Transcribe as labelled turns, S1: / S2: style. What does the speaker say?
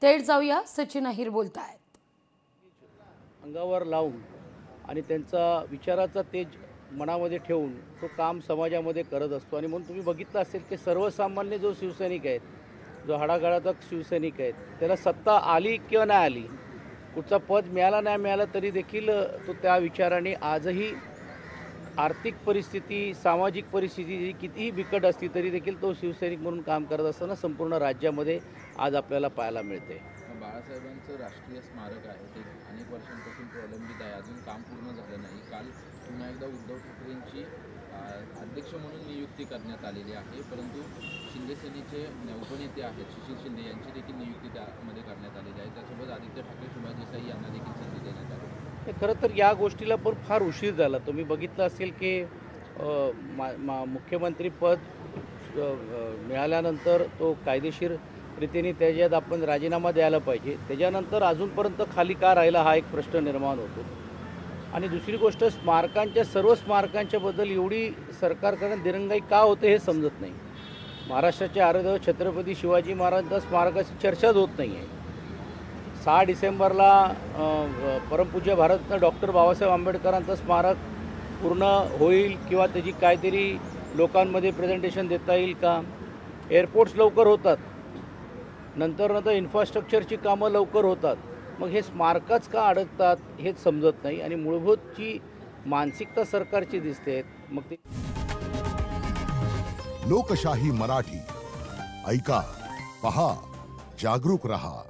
S1: थेट जाऊया, सचिन अहिर बोलतायत।
S2: अंगावर लावून आणि त्यांचा विचाराचा तेज मनामध्ये ठेवून तो काम समाजामध्ये करत असतो। आणि म्हणून तुम्ही बघितलं असेल की सर्वसामान्य जो शिवसैनिक आहेत, जो हाडागाडाचा शिवसैनिक आहेत, त्याला सत्ता आली किंवा नाही आली, कुठचा पद मिळाला नाही मिळाला तरी देखील तो त्या विचाराने आजही आर्थिक परिस्थिती, सामाजिक परिस्थिती कितीही बिकट असली तरी देखील तो शिवसैनिक म्हणून काम करत असताना संपूर्ण राज्यामध्ये आज आपल्याला पाहायला मिळते।
S3: बाळासाहेबांचं राष्ट्रीय स्मारक आहे, ते अनेक वर्षांपासून प्रलंबित आहे, अजून काम पूर्ण झालं नाही। काल पुन्हा एकदा उद्धव ठाकरेंची अध्यक्ष म्हणून नियुक्ती करण्यात आलेली आहे, परंतु शिंदे सेनेचे उपनेते आहेत सुशील शिंदे यांची देखील नियुक्ती त्यामध्ये करण्यात आलेली आहे। त्यासोबत आदित्य ठाकरे, सुभाष देसाई यांना देखील संधी देण्यात आली।
S2: खरं तर या गोष्टीला पण फार उशीर झाला। तुम्ही बघितलं असेल की मुख्यमंत्रीपद मिळाल्यानंतर तो कायदेशीर रीतीने त्याच्यात आपण राजीनामा द्यायला पाहिजे, त्याच्यानंतर अजूनपर्यंत खाली का राहिला हा एक प्रश्न निर्माण होतो। आणि दुसरी गोष्ट, सर्व स्मारकांच्या बद्दल एवढी सरकारकडे दिरंगाई का होते हे समजत नाही। महाराष्ट्राचे आराध्य छत्रपती शिवाजी महाराजांच्या स्मारकाची चर्चाच होत नाही आहे। 6 डिसेंबरला परमपूज्य भारतरत्न डॉक्टर बाबासाहेब आंबेडकरांचं स्मारक पूर्ण होईल किंवा त्याची काहीतरी लोकांमध्ये प्रेझेंटेशन देता येईल का? एअरपोर्ट्स लवकर होतात, नंतर इन्फ्रास्ट्रक्चरची कामं लवकर होतात, मग हे स्मारकच का अडकतात हेच समजत नाही। आणि मूलभूत जी मानसिकता सरकारची दिसते, मग ते
S4: लोकशाही मराठी ऐका, पहा, जागरूक रहा।